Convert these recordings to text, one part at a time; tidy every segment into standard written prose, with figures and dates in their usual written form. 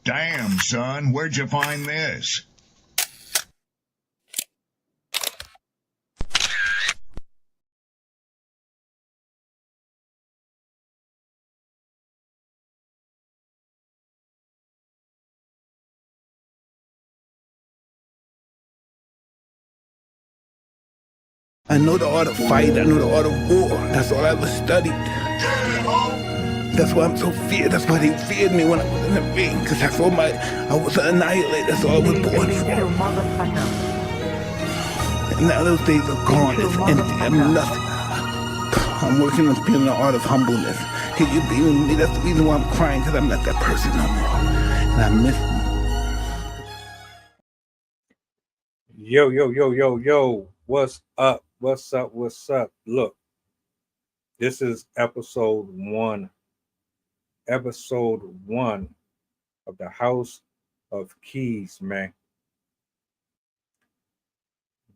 Damn, son, where'd you find this? I know the art of fight, I know the art of war. That's all I ever studied. That's why I'm so feared. That's why they feared me when I was in the ring. Cause that's all I was an annihilator. That's all I was born for. And now those days are gone. It's empty. I'm nothing. I'm working on feeling the art of humbleness. Can you be with me? That's the reason why I'm crying. Cause I'm not that person no more. And I miss them. Yo. What's up? What's up? Look, this is episode one of the House of Keys, man.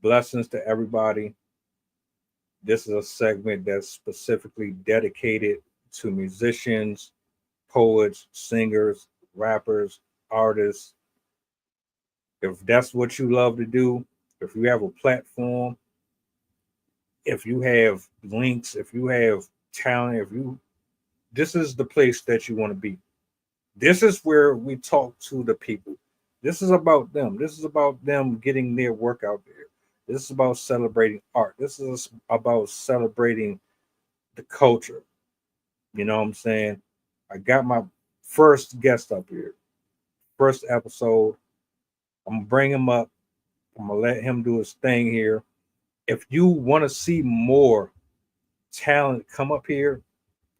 Blessings to everybody. This is a segment that's specifically dedicated to musicians, poets, singers, rappers, artists. If that's what you love to do, if you have a platform, if you have links, if you have talent, this is the place that you want to be. This is where we talk to the people. This is about them. This is about them getting their work out there. This is about celebrating art. This is about celebrating the culture. You know what I'm saying? I got my first guest up here, first episode. I'm gonna bring him up. I'm gonna let him do his thing here. If you want to see more talent come up here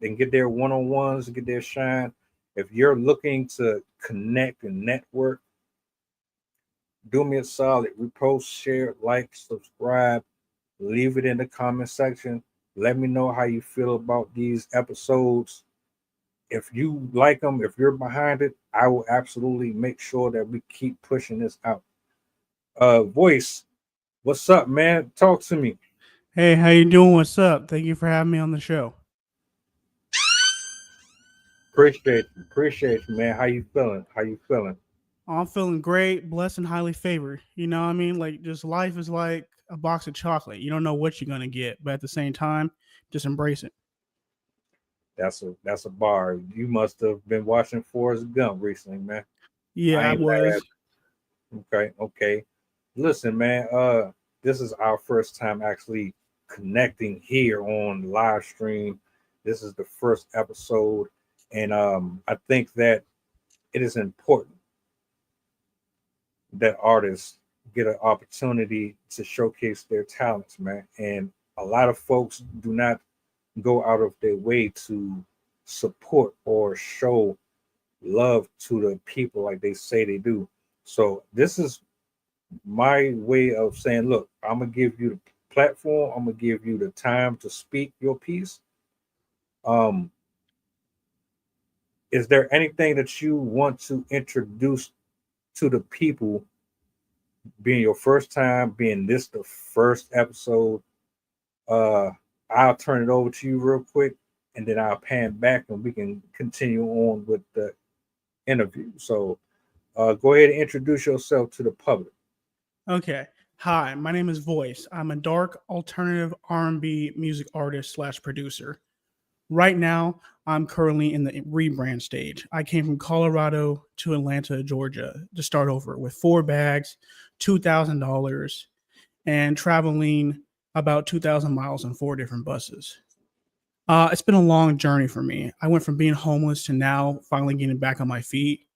and get their one-on-ones, get their shine, if you're looking to connect and network, do me a solid. Repost, share, like, subscribe, leave it in the comment section. Let me know how you feel about these episodes. If you like them, if you're behind it, I will absolutely make sure that we keep pushing this out. Voice, what's up, man? Talk to me. Hey, how you doing? What's up? Thank you for having me on the show. Appreciate you, man. How you feeling? I'm feeling great, blessed, and highly favored. You know what I mean? Like, just life is like a box of chocolate. You don't know what you're gonna get, but at the same time, just embrace it. That's a bar. You must have been watching Forrest Gump recently, man. Yeah, I ain't mad was. at okay. Listen, man, this is our first time actually connecting here on live stream. This is the first episode, and I think that it is important that artists get an opportunity to showcase their talents, man. And a lot of folks do not go out of their way to support or show love to the people like they say they do. So this is my way of saying, look, I'm gonna give you the platform. I'm gonna give you the time to speak your piece. Um, is there anything that you want to introduce to the people? Being your first time, being this the first episode, uh, I'll turn it over to you real quick, and then I'll pan back, and we can continue on with the interview. So, go ahead and introduce yourself to the public. Okay. Hi, my name is Voice. I'm a dark alternative R&B music artist slash producer. Right now, I'm currently in the rebrand stage. I came from Colorado to Atlanta, Georgia to start over with 4 bags, $2,000, and traveling about 2,000 miles on 4 different buses. It's been a long journey for me. I went from being homeless to now finally getting back on my feet.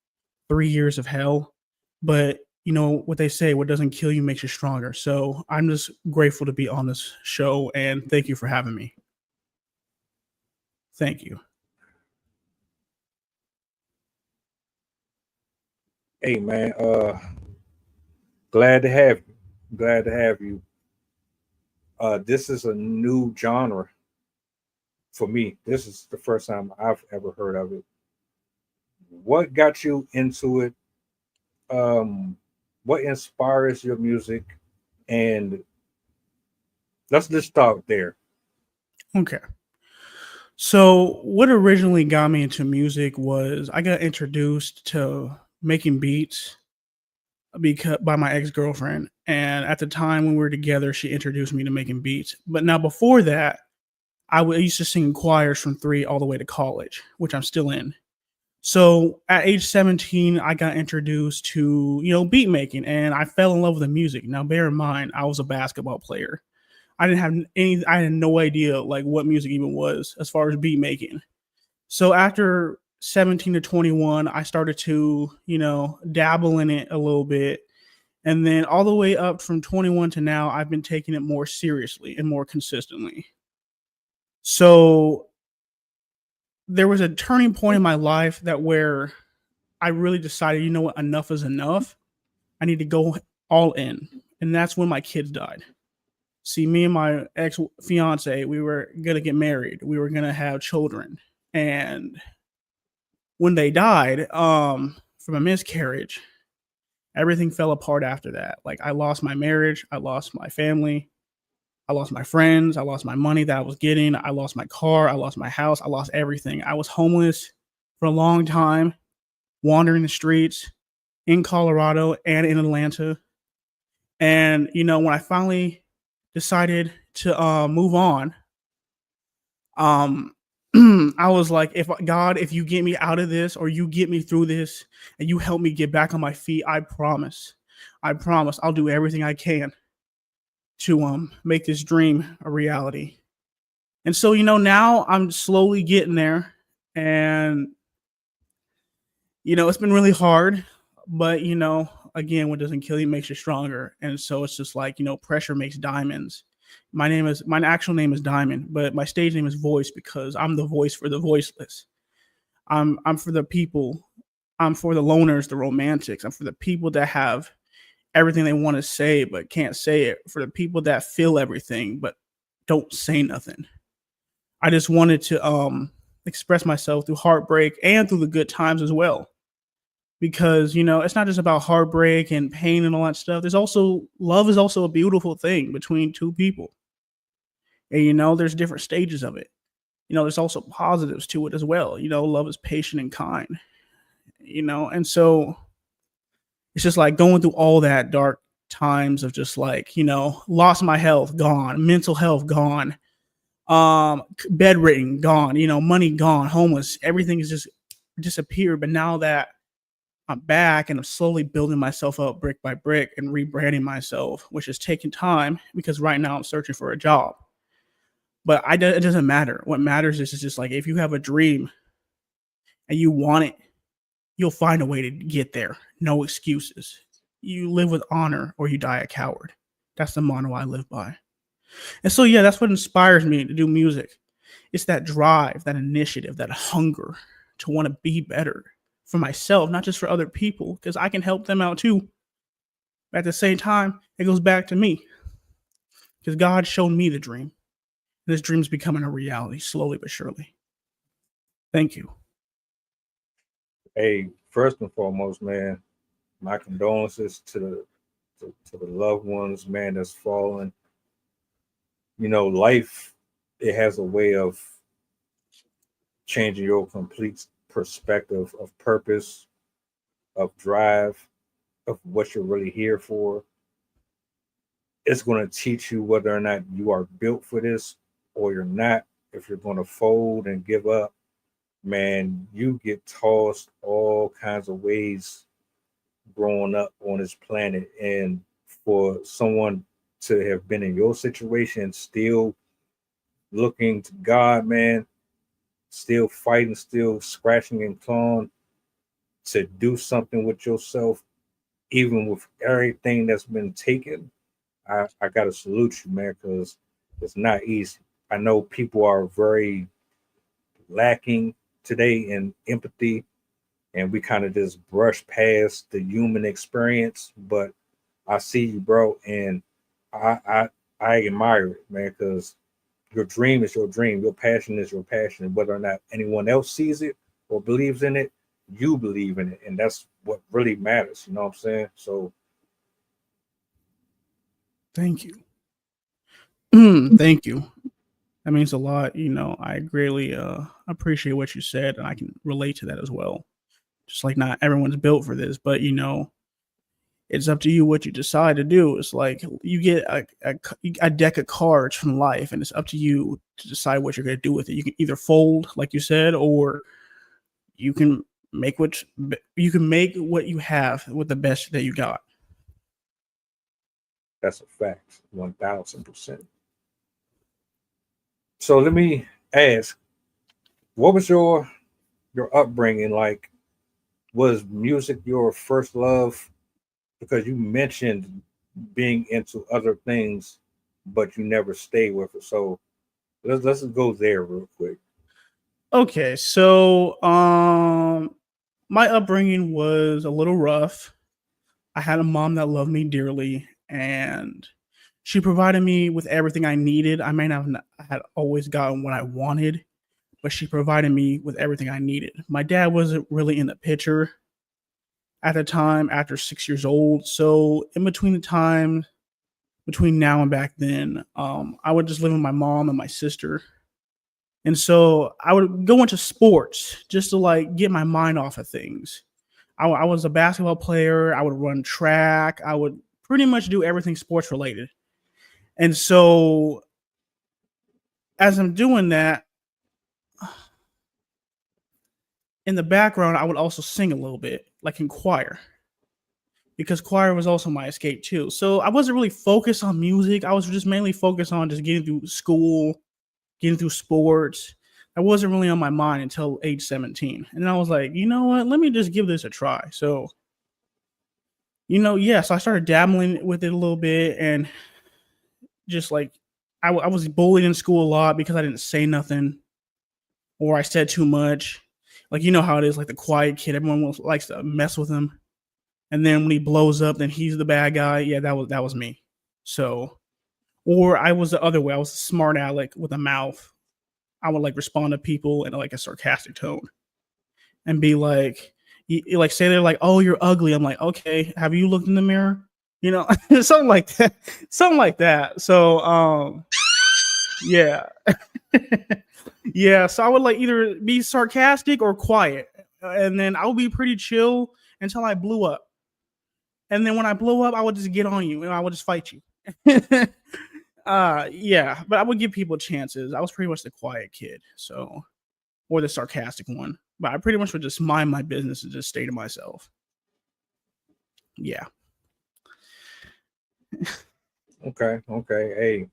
3 years of hell. But you know what they say, what doesn't kill you makes you stronger. So I'm just grateful to be on this show and thank you for having me. Thank you. Hey, man, glad to have you. Glad to have you. This is a new genre for me. This is the first time I've ever heard of it. What got you into it? What inspires your music? And let's just start there. Okay. So what originally got me into music was I got introduced to making beats because by my ex-girlfriend. And at the time when we were together, she introduced me to making beats. But now before that, I used to sing in choirs from 3 all the way to college, which I'm still in. So at age 17, I got introduced to, beat making, and I fell in love with the music. Now, bear in mind, I was a basketball player. I had no idea like what music even was as far as beat making. So after 17 to 21, I started to, dabble in it a little bit. And then all the way up from 21 to now, I've been taking it more seriously and more consistently. So there was a turning point in my life where I really decided, you know what, enough is enough. I need to go all in. And that's when my kids died. See, me and my ex-fiance, we were going to get married. We were going to have children. And when they died from a miscarriage, everything fell apart after that. Like, I lost my marriage. I lost my family. I lost my friends. I lost my money that I was getting. I lost my car. I lost my house. I lost everything. I was homeless for a long time, wandering the streets in Colorado and in Atlanta. And, when I finally decided to move on, I was like, if you get me out of this, or you get me through this, and you help me get back on my feet, I promise I'll do everything I can to make this dream a reality. And so, now I'm slowly getting there, and it's been really hard, but again, what doesn't kill you makes you stronger. And so it's just like, pressure makes diamonds. My actual name is Diamond, but my stage name is Voice because I'm the voice for the voiceless. I'm for the people. I'm for the loners, the romantics. I'm for the people that have everything they want to say but can't say it. For the people that feel everything but don't say nothing. I just wanted to express myself through heartbreak and through the good times as well. Because, it's not just about heartbreak and pain and all that stuff. Love is also a beautiful thing between two people. And, there's different stages of it. There's also positives to it as well. Love is patient and kind, and so it's just like going through all that dark times of just like, lost my health, gone, mental health, gone, bedridden, gone, money gone, homeless, everything has just disappeared. But now that I'm back and I'm slowly building myself up brick by brick and rebranding myself, which is taking time because right now I'm searching for a job. But it doesn't matter. What matters is just like, if you have a dream and you want it, you'll find a way to get there. No excuses. You live with honor or you die a coward. That's the motto I live by. And so, yeah, that's what inspires me to do music. It's that drive, that initiative, that hunger to want to be better for myself, not just for other people, because I can help them out too. But at the same time, it goes back to me because God showed me the dream. This dream's becoming a reality slowly but surely. Thank you. Hey, first and foremost, man, my condolences to the loved ones, man, that's fallen. Life, it has a way of changing your complete perspective of purpose, of drive, of what you're really here for. It's going to teach you whether or not you are built for this or you're not. If you're going to fold and give up, man, you get tossed all kinds of ways growing up on this planet. And for someone to have been in your situation, still looking to God, man, still fighting, still scratching and clawing to do something with yourself, even with everything that's been taken, I gotta salute you, man, because it's not easy. I know people are very lacking today in empathy, and we kind of just brush past the human experience. But I see you, bro, and I admire it, man, because your dream is your dream, your passion is your passion. Whether or not anyone else sees it or believes in it, you believe in it, and that's what really matters. You know what I'm saying? So, thank you. Thank you. That means a lot. I greatly appreciate what you said, and I can relate to that as well. Just like not everyone's built for this, but it's up to you what you decide to do. It's like you get a deck of cards from life, and it's up to you to decide what you're going to do with it. You can either fold, like you said, or you can make what you have with the best that you got. That's a fact, 1000%. So let me ask, what was your upbringing like? Was music your first love? Because you mentioned being into other things, but you never stayed with it. So let's go there real quick. Okay, so my upbringing was a little rough. I had a mom that loved me dearly, and she provided me with everything I needed. I may not have had always gotten what I wanted, but she provided me with everything I needed. My dad wasn't really in the picture at the time after 6 years old. So in between the time between now and back then, I would just live with my mom and my sister. And so I would go into sports just to like get my mind off of things. I was a basketball player. I would run track. I would pretty much do everything sports related. And so as I'm doing that, in the background, I would also sing a little bit, like in choir, because choir was also my escape too. So I wasn't really focused on music. I was just mainly focused on just getting through school, getting through sports. I wasn't really on my mind until age 17. And then I was like, you know what? Let me just give this a try. So, so I started dabbling with it a little bit, and just like I was bullied in school a lot because I didn't say nothing or I said too much. Like, you know how it is, like the quiet kid, everyone likes to mess with him. And then when he blows up, then he's the bad guy. Yeah, that was me. So, or I was the other way. I was a smart aleck with a mouth. I would like respond to people in like a sarcastic tone and be like, like say they're like, "Oh, you're ugly." I'm like, "Okay, have you looked in the mirror?" Something like that. Something like that. So, yeah. Yeah, so I would like either be sarcastic or quiet, and then I would be pretty chill until I blew up. And then when I blow up, I would just get on you and I would just fight you. Yeah, but I would give people chances. I was pretty much the quiet kid, so, or the sarcastic one. But I pretty much would just mind my business and just stay to myself. Yeah. Okay. Hey,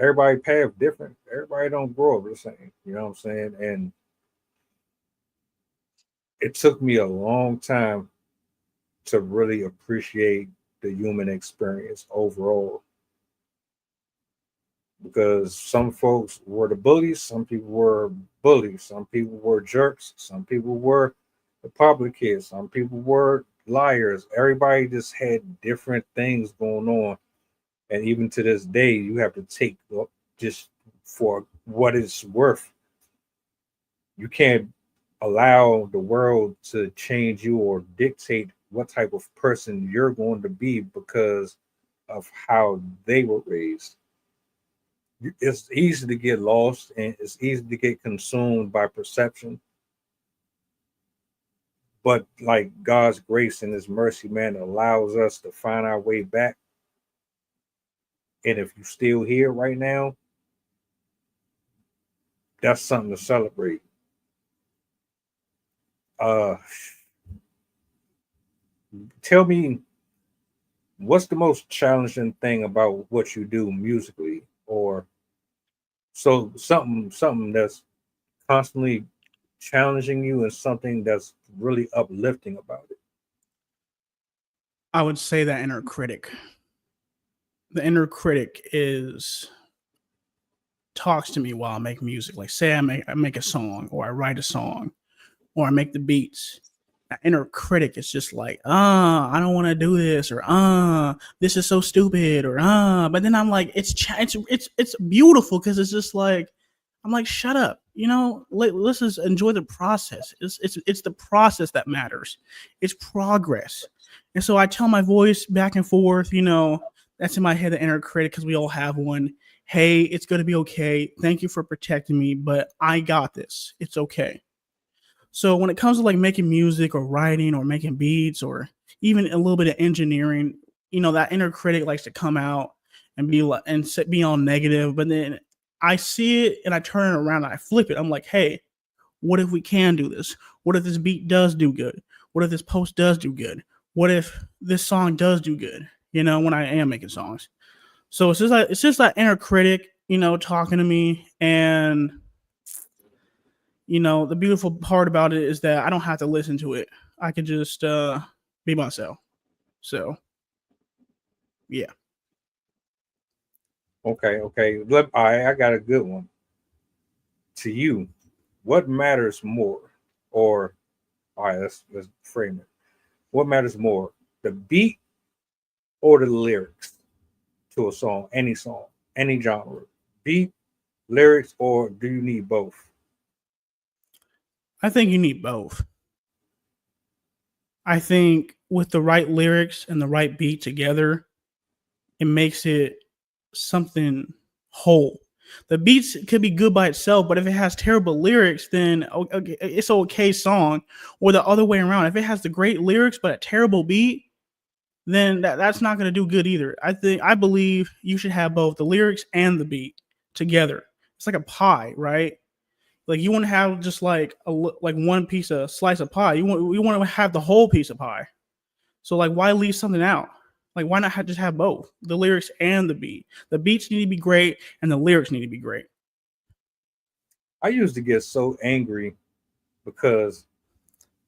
everybody path different. Everybody don't grow up the same. You know what I'm saying? And it took me a long time to really appreciate the human experience overall. Because some folks were the bullies, some people were bullies, some people were jerks, some people were the public kids, some people were liars. Everybody just had different things going on. And even to this day, you have to take just for what it's worth. You can't allow the world to change you or dictate what type of person you're going to be because of how they were raised. It's easy to get lost and it's easy to get consumed by perception. But like God's grace and his mercy, man, allows us to find our way back. And if you're still here right now, that's something to celebrate. Tell me, what's the most challenging thing about what you do musically, or so something that's constantly challenging you and something that's really uplifting about it? I would say that inner critic. The inner critic talks to me while I make music. Like say I make a song or I write a song or I make the beats. That inner critic is just like, I don't want to do this, or this is so stupid, or but then I'm like, it's beautiful because it's just like, I'm like, shut up, let's just enjoy the process. It's the process that matters. It's progress. And so I tell my voice back and forth, that's in my head, the inner critic, because we all have one. Hey, it's going to be okay. Thank you for protecting me, but I got this. It's okay. So when it comes to like making music or writing or making beats or even a little bit of engineering, that inner critic likes to come out and be like be all negative. But then I see it and I turn it around and I flip it. I'm like, hey, what if we can do this? What if this beat does do good? What if this post does do good? What if this song does do good? When I am making songs. So it's just that inner critic, talking to me. And the beautiful part about it is that I don't have to listen to it. I can just be myself. So yeah. Okay. I got a good one. To you, what matters more? Or all right, let's frame it. What matters more, the beat or the lyrics to a song, any genre? Beat, lyrics, or do you need both? I think you need both. I think with the right lyrics and the right beat together, it makes it something whole. The beats could be good by itself, but if it has terrible lyrics, then okay, it's an okay song. Or the other way around, if it has the great lyrics but a terrible beat, then that's not going to do good either. I believe you should have both the lyrics and the beat together. It's like a pie, right? Like you want to have just like one piece of slice of pie. You want to have the whole piece of pie. So like, why leave something out? Like, why not just have both the lyrics and the beat? The beats need to be great, and the lyrics need to be great. I used to get so angry because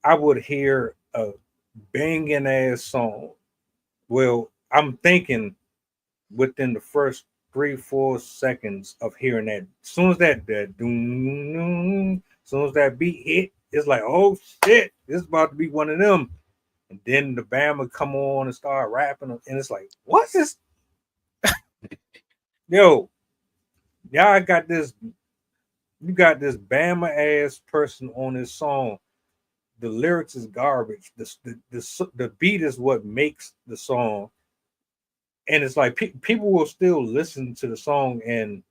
I would hear a banging ass song. Well, I'm thinking within the first 3-4 seconds of hearing that, as soon as that doom, as soon as that beat hit, it's like, oh shit, this is about to be one of them. And then the band would come on and start rapping, and it's like, what's this? Yo, y'all got this. You got this Bama ass person on this song. The lyrics is garbage. The beat is what makes the song, and it's like people will still listen to the song and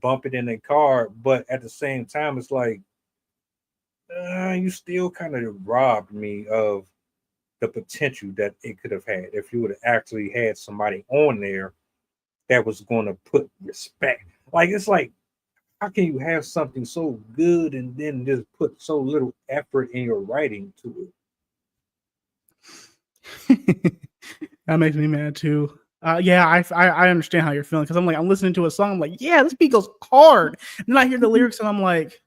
bump it in their car, but at the same time, it's like you still kind of robbed me of the potential that it could have had if you would have actually had somebody on there that was going to put respect. Like, it's like, how can you have something so good and then just put so little effort in your writing to it? That makes me mad too. Yeah, I understand how you're feeling because I'm listening to a song. I'm like, yeah, this beat goes hard. And then I hear the lyrics and I'm like,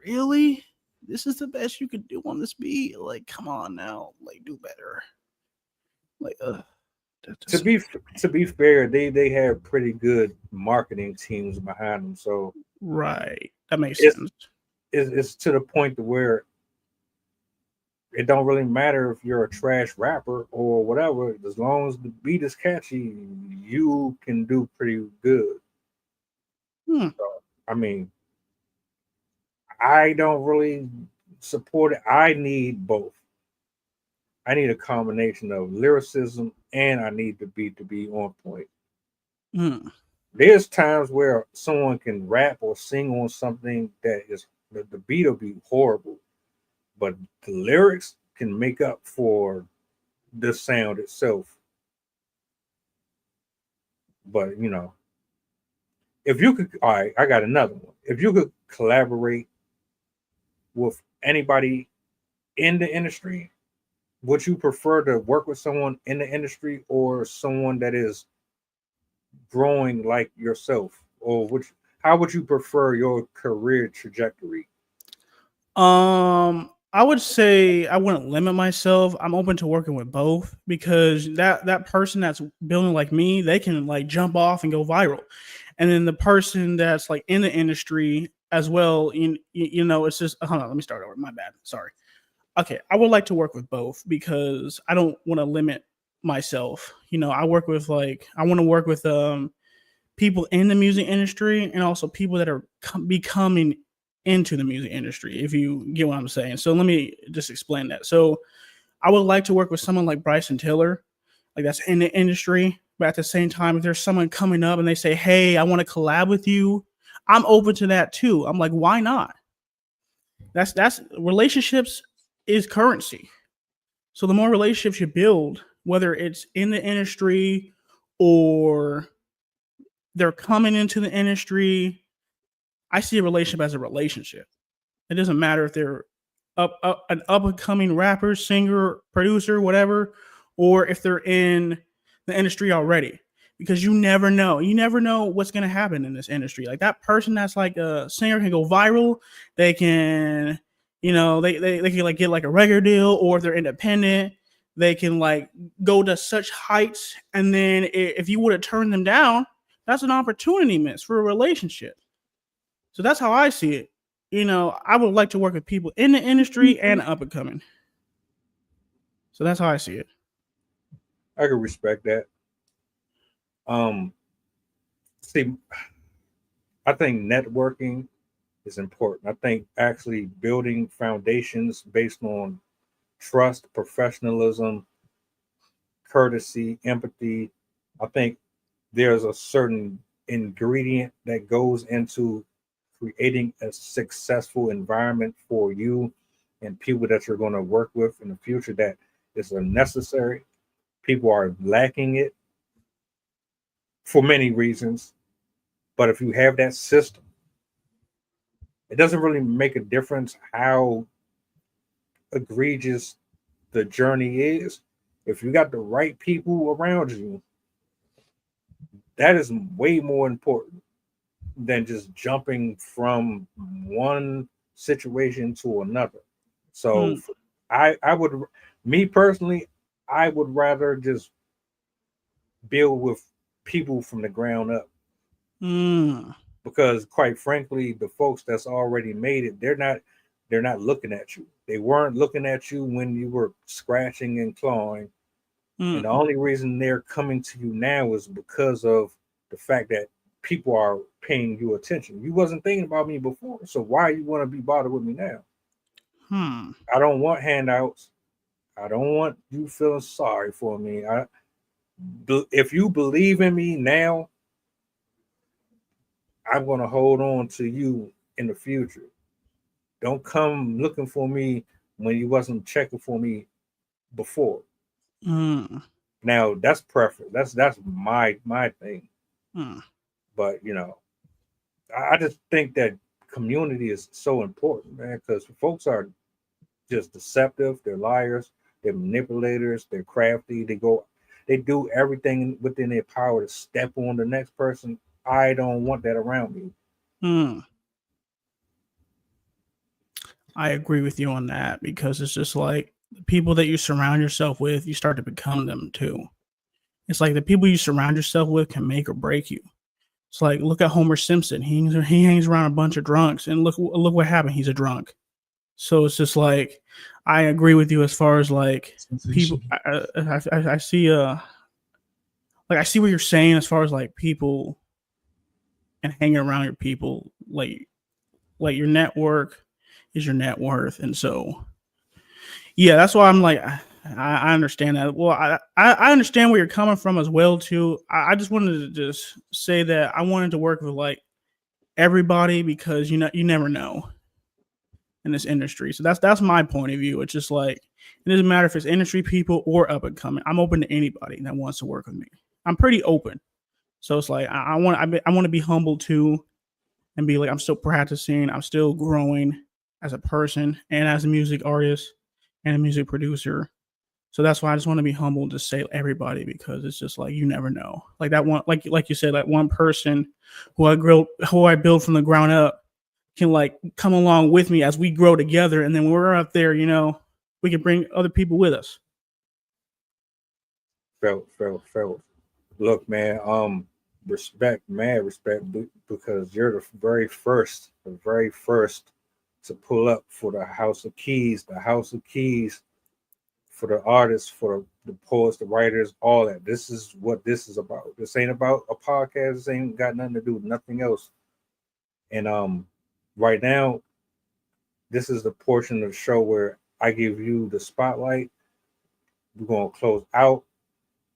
really? This is the best you could do on this beat? Like, come on now, like, do better. Like, to be fair, they have pretty good marketing teams behind them, so right, that makes sense. It's to the point to where it don't really matter if you're a trash rapper or whatever, as long as the beat is catchy, you can do pretty good. So, I mean, I don't really support it. I need both. I need a combination of lyricism and I need the beat to be on point. There's times where someone can rap or sing on something that is the beat will be horrible, but the lyrics can make up for the sound itself. But if you could, all right, I got another one. If you could collaborate with anybody in the industry, would you prefer to work with someone in the industry or someone that is growing like yourself? Or how would you prefer your career trajectory? I would say I wouldn't limit myself. I'm open to working with both because that person that's building like me, they can like jump off and go viral. And then the person that's like in the industry as well, it's just hold on, let me start over. My bad. Sorry. Okay, I would like to work with both because I don't want to limit myself. I want to work with people in the music industry and also people that are becoming into the music industry, if you get what I'm saying. So let me just explain that. So I would like to work with someone like Bryson Tiller, like that's in the industry, but at the same time, if there's someone coming up and they say, hey, I want to collab with you, I'm open to that too. I'm like, why not? That's relationships is currency. So the more relationships you build, whether it's in the industry or they're coming into the industry, I see a relationship as a relationship. It doesn't matter if they're an up and coming rapper, singer, producer, whatever, or if they're in the industry already. Because you never know. You never know what's gonna happen in this industry. Like that person that's like a singer can go viral. They can, they can like get like a record deal, or if they're independent, they can like go to such heights. And then if you would have turned them down, that's an opportunity miss for a relationship. So that's how I see it. I would like to work with people in the industry and up and coming. So that's how I see it. I can respect that. Um, See, I think networking is important. I think actually building foundations based on trust, professionalism, courtesy, empathy. I think there's a certain ingredient that goes into creating a successful environment for you and people that you're going to work with in the future that is unnecessary. People are lacking it for many reasons. But if you have that system, it doesn't really make a difference how egregious the journey is. If you got the right people around you, that is way more important than just jumping from one situation to another. So Mm, I would, me personally, I would rather just build with people from the ground up, mm, because quite frankly, the folks that's already made it, they're not looking at you. They weren't looking at you when you were scratching and clawing. And the mm, only reason they're coming to you now is because of the fact that people are paying you attention. You wasn't thinking about me before, so why you want to be bothered with me now? hmm. I don't want handouts. I don't want you feeling sorry for me. If you believe in me now, I'm going to hold on to you in the future. Don't come looking for me when you wasn't checking for me before. Mm, Now that's preference. That's my thing. mm. But I just think that community is so important, man, because folks are just deceptive. They're liars. They're manipulators. They're crafty. They do everything within their power to step on the next person. I don't want that around me. Mm. I agree with you on that because it's just like the people that you surround yourself with, you start to become them too. It's like the people you surround yourself with can make or break you. It's like look at Homer Simpson. He hangs around a bunch of drunks, and look what happened. He's a drunk. So it's just like I agree with you as far as like people. I see like I see what you're saying as far as like people and hanging around your people like your network is your net worth, and so yeah, that's why I'm like I understand that. Well, I understand where you're coming from as well too. I just wanted to just say that I wanted to work with like everybody because you never know in this industry. So that's my point of view. It's just like it doesn't matter if it's industry people or up and coming. I'm open to anybody that wants to work with me. I'm pretty open. So it's like I want to be humble too and be like I'm still practicing. I'm still growing as a person and as a music artist and a music producer. So that's why I just want to be humble to say everybody because it's just like you never know. Like that one, like you said, that one person who I build from the ground up can like come along with me as we grow together, and then when we're up there, we can bring other people with us. Felt. Look, man. Respect, man. Respect, because you're the very first to pull up for the House of Keys, for the artists, for the poets, the writers, all that. This is what this is about. This ain't about a podcast. This ain't got nothing to do with nothing else. And right now, this is the portion of the show where I give you the spotlight. We're gonna close out,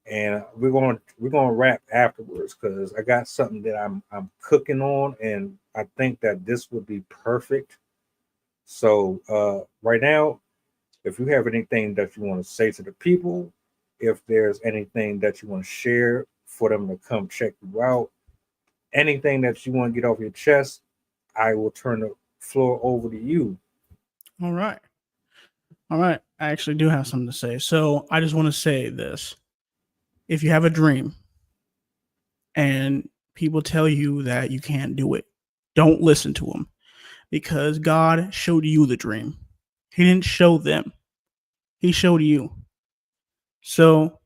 and we're gonna wrap afterwards because I got something that I'm cooking on, and I think that this would be perfect So right now, if you have anything that you want to say to the people, if there's anything that you want to share for them to come check you out, anything that you want to get off your chest, I will turn the floor over to you. All right. All right. I actually do have something to say. So I just want to say this. If you have a dream and people tell you that you can't do it, don't listen to them, because God showed you the dream. He didn't show them. He showed you. So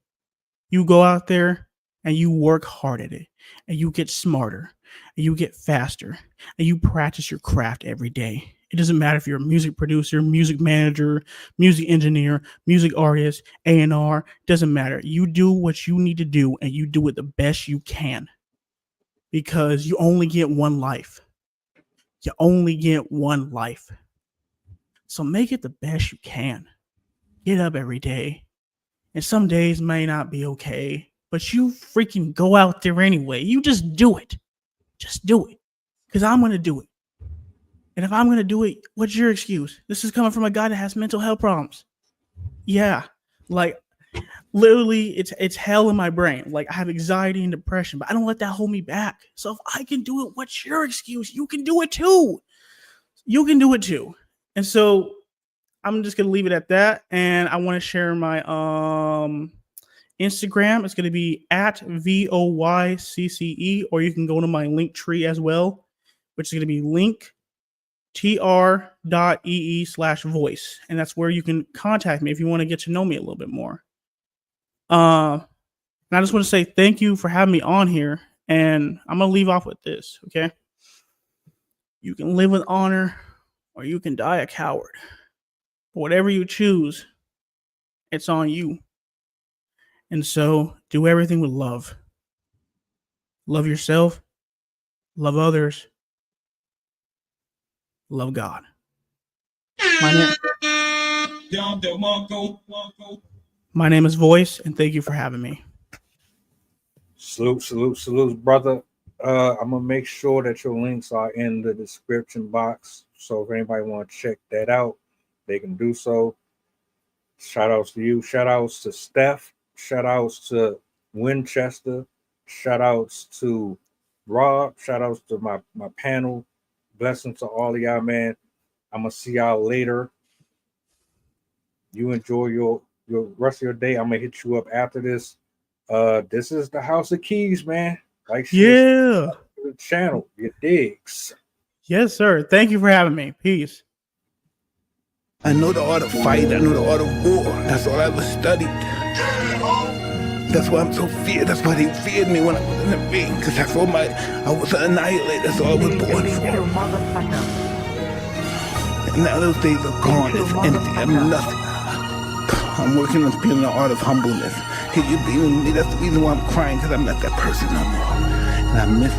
you go out there and you work hard at it, and you get smarter, and you get faster, and you practice your craft every day. It doesn't matter if you're a music producer, music manager, music engineer, music artist, A&R, doesn't matter. You do what you need to do, and you do it the best you can, because you only get one life. You only get one life. So make it the best you can. Get up every day. And some days may not be okay, but you freaking go out there anyway. You just do it. Just do it. Because I'm going to do it. And if I'm going to do it, what's your excuse? This is coming from a guy that has mental health problems. Yeah. Like, literally, it's hell in my brain. Like, I have anxiety and depression, but I don't let that hold me back. So if I can do it, what's your excuse? You can do it too. You can do it too. And so I'm just going to leave it at that. And I want to share my Instagram. It's going to be at VOYCCE, or you can go to my link tree as well, which is going to be linktr.ee/voice. And that's where you can contact me if you want to get to know me a little bit more. And I just want to say thank you for having me on here. And I'm going to leave off with this, okay? You can live with honor, or you can die a coward. Whatever you choose, it's on you. And so do everything with love. Love yourself. Love others. Love God. My name is Voice, and thank you for having me. Salute, brother. I'm gonna make sure that your links are in the description box. So if anybody want to check that out, they can do so. Shout outs to you. Shout outs to Steph. Shout outs to Winchester. Shout outs to Rob. Shout outs to my panel. Blessings to all of y'all, man. I'm gonna see y'all later. You enjoy your rest of your day. I'm gonna hit you up after this. This is the House of Keys, man. Like, yeah, the channel, your digs. Yes, sir. Thank you for having me. Peace. I know the art of fight. I know the art of war. That's all I ever studied. That's why I'm so feared. That's why they feared me when I was in the ring. Because I was an annihilator. That's all I was born for. And now those days are gone. It's empty. I'm nothing. I'm working on feeling the art of humbleness. Can you be with me? That's the reason why I'm crying, because I'm not that person no more. And I miss